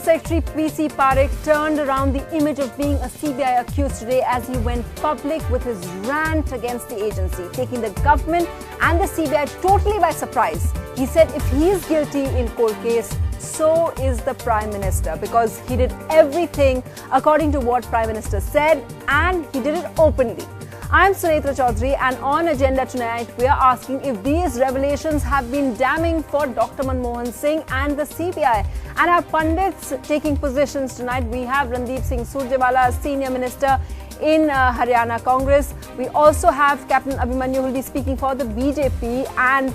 Secretary PC Parakh turned around the image of being a CBI accused today as he went public with his rant against the agency, taking the government and the CBI totally by surprise. He said if he is guilty in court case, so is the Prime Minister, because he did everything according to what Prime Minister said and he did it openly. I'm Sunethra Chaudhary, and on agenda tonight we are asking if these revelations have been damning for Dr. Manmohan Singh and the CBI. And our pundits taking positions tonight, we have Randeep Singh Surjewala, Senior Minister in Haryana Congress. We also have Captain Abhimanyu, who will be speaking for the BJP, and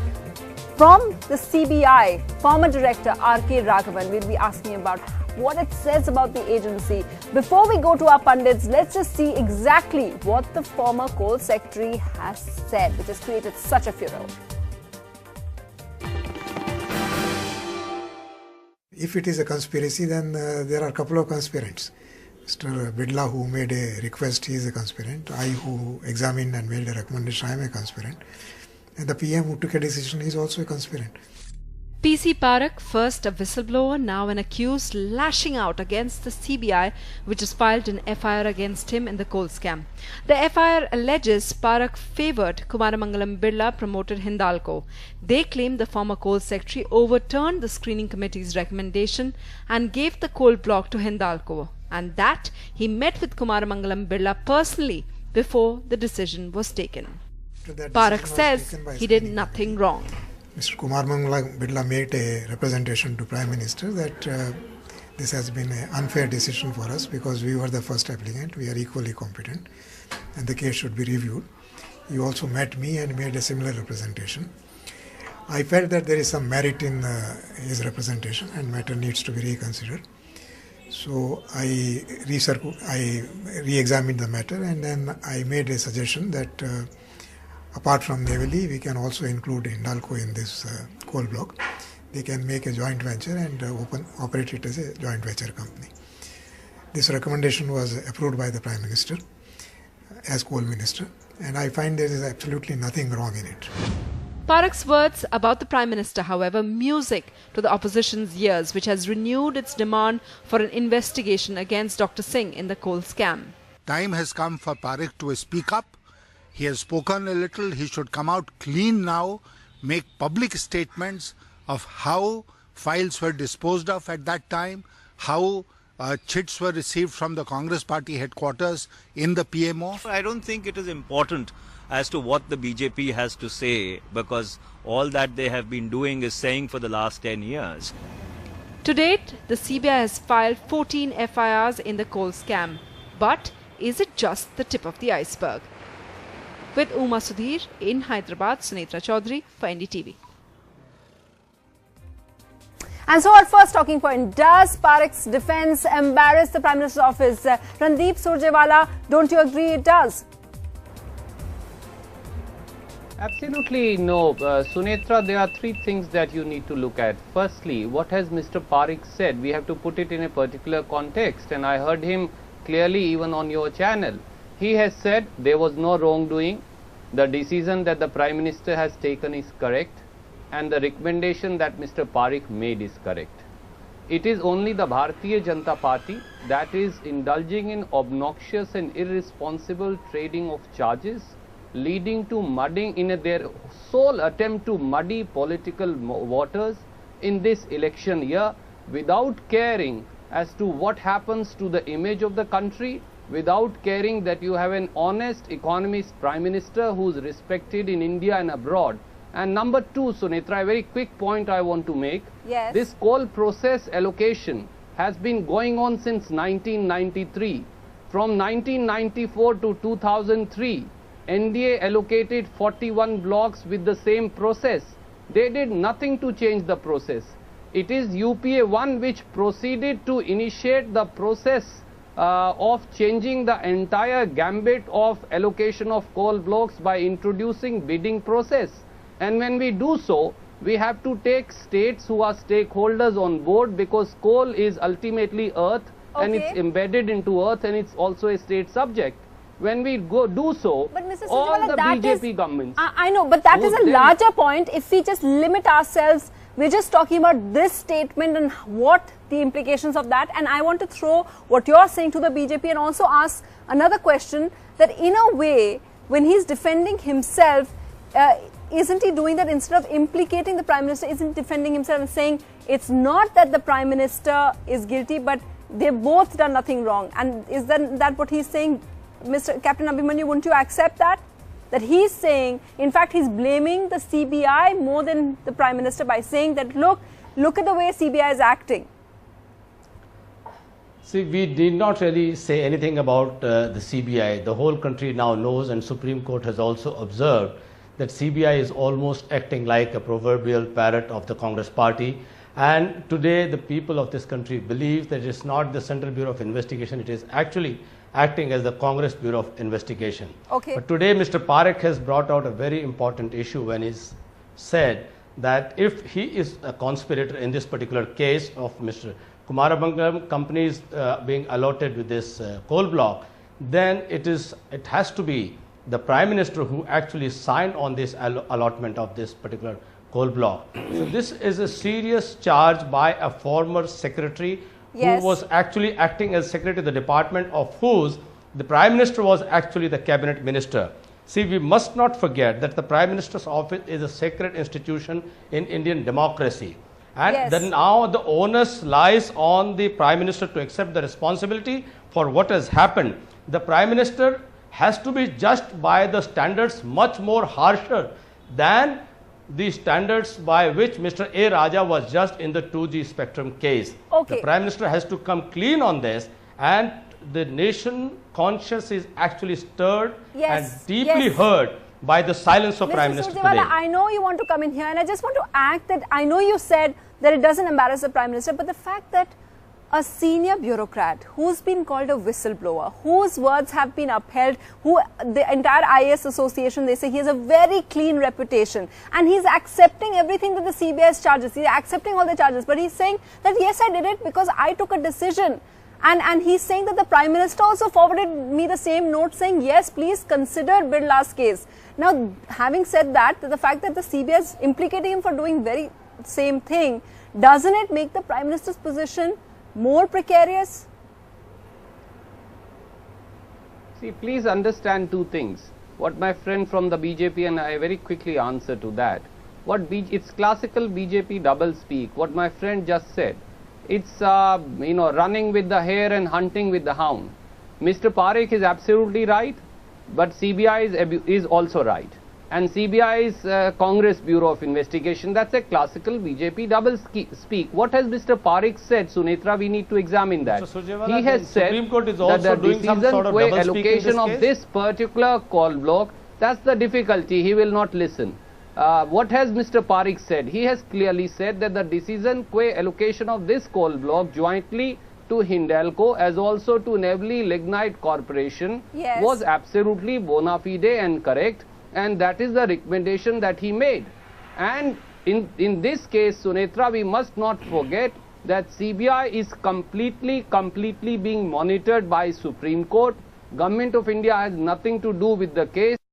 from the CBI, former Director R.K. Raghavan, we'll be asking about what it says about the agency. Before we go to our pundits, let's just see exactly what the former Coal Secretary has said, which has created such a furor. If it is a conspiracy, then there are a couple of conspirants. Mr. Bidla, who made a request, he is a conspirant. I, who examined and made a recommendation, I am a conspirant. And the PM who took a decision is also a conspirant. PC Parakh, first a whistleblower, now an accused, lashing out against the CBI, which has filed an FIR against him in the coal scam. The FIR alleges Parakh favoured Kumaramangalam Birla, promoted Hindalco. They claim the former coal secretary overturned the screening committee's recommendation and gave the coal block to Hindalco, and that he met with Kumaramangalam Birla personally before the decision was taken. Parakh says he did nothing wrong. Mr. Kumaramangalam Birla made a representation to Prime Minister that this has been an unfair decision for us because we were the first applicant, we are equally competent and the case should be reviewed. He also met me and made a similar representation. I felt that there is some merit in his representation and matter needs to be reconsidered. So I re-examined the matter and then I made a suggestion that apart from Navali, we can also include Hindalco in this coal block. They can make a joint venture and operate it as a joint venture company. This recommendation was approved by the Prime Minister as coal minister, and I find there is absolutely nothing wrong in it. Parakh's words about the Prime Minister, however, music to the opposition's ears, which has renewed its demand for an investigation against Dr. Singh in the coal scam. Time has come for Parakh to speak up. He has spoken a little. He should come out clean now, make public statements of how files were disposed of at that time, how chits were received from the Congress party headquarters in the PMO. I don't think it is important as to what the BJP has to say, because all that they have been doing is saying for the last 10 years. To date, the CBI has filed 14 FIRs in the coal scam. But is it just the tip of the iceberg? With Uma Sudhir in Hyderabad, Sunethra Chaudhary for NDTV. And so our first talking point, does Parakh's defence embarrass the Prime Minister's office? Randeep Surjewala, don't you agree it does? Absolutely no. Sunethra, there are three things that you need to look at. Firstly, what has Mr. Parakh said? We have to put it in a particular context, and I heard him clearly even on your channel. He has said there was no wrongdoing, the decision that the Prime Minister has taken is correct, and the recommendation that Mr. Parakh made is correct. It is only the Bharatiya Janata Party that is indulging in obnoxious and irresponsible trading of charges, leading to mudding in their sole attempt to muddy political waters in this election year without caring as to what happens to the image of the country, without caring that you have an honest economist Prime Minister who is respected in India and abroad. And number two, Sunethra, a very quick point I want to make. Yes. This coal process allocation has been going on since 1993. From 1994 to 2003, NDA allocated 41 blocks with the same process. They did nothing to change the process. It is UPA 1 which proceeded to initiate the process of changing the entire gambit of allocation of coal blocks by introducing bidding process. And when we do so, we have to take states who are stakeholders on board, because coal is ultimately earth, and it's embedded into earth, and it's also a state subject. When we do so, all the BJP governments... I know, but that is a larger point. If we just limit ourselves We're just talking about this statement and what the implications of that. And I want to throw what you're saying to the BJP and also ask another question, that in a way, when he's defending himself, isn't he doing that instead of implicating the Prime Minister? Isn't defending himself and saying it's not that the Prime Minister is guilty, but they've both done nothing wrong? And is that what he's saying, Mr. Captain Abhimanyu? Wouldn't you accept that? That he's saying, in fact, he's blaming the CBI more than the Prime Minister by saying that, look at the way CBI is acting. See, we did not really say anything about the CBI. The whole country now knows, and Supreme Court has also observed, that CBI is almost acting like a proverbial parrot of the Congress party. And today the people of this country believe that it's not the Central Bureau of Investigation, it is actually acting as the Congress Bureau of Investigation. Okay. But today Mr. Parakh has brought out a very important issue when he said that if he is a conspirator in this particular case of Mr. Kumaramangalam companies being allotted with this coal block, then it has to be the Prime Minister who actually signed on this allotment of this particular coal block. So this is a serious charge by a former secretary Yes. who was actually acting as secretary of the department, of whose the Prime Minister was actually the cabinet minister. See, we must not forget that the Prime Minister's office is a sacred institution in Indian democracy. And Yes. then now the onus lies on the Prime Minister to accept the responsibility for what has happened. The Prime Minister has to be judged by the standards much more harsher than the standards by which Mr. A. Raja was judged in the 2G spectrum case. Okay. The Prime Minister has to come clean on this, and the nation conscience is actually stirred Yes, and deeply yes. hurt by the silence of Prime Mr. Minister Surjewala, today. I know you want to come in here, and I just want to act that I know you said that it doesn't embarrass the Prime Minister, but the fact that a senior bureaucrat who's been called a whistleblower, whose words have been upheld, who the entire IAS association, they say he has a very clean reputation, and he's accepting everything that the CBI's charges, he's accepting all the charges, but he's saying that yes, I did it because I took a decision. And he's saying that the Prime Minister also forwarded me the same note saying, yes, please consider Birla's case. Now, having said that, the fact that the CBI is implicating him for doing very same thing, doesn't it make the Prime Minister's position more precarious? See, please understand two things. What my friend from the BJP, and I very quickly answer to that. It's classical BJP double speak. What my friend just said. It's running with the hare and hunting with the hound. Mr. Parakh is absolutely right, but CBI is also right. And CBI's Congress Bureau of Investigation, that's a classical BJP double speak. What has Mr. Parakh said, Sunetra? We need to examine that. So, Surjewala, he has the said Supreme Court is that also the doing some sort of double speak in allocation this of case? this particular coal block, that's the difficulty. He will not listen. What has Mr. Parakh said? He has clearly said that the decision allocation of this coal block jointly to Hindalco as also to Nevli Lignite Corporation Yes. was absolutely bona fide and correct, and that is the recommendation that he made. And in this case, Sunetra, we must not forget that CBI is completely being monitored by Supreme Court. Government of India has nothing to do with the case.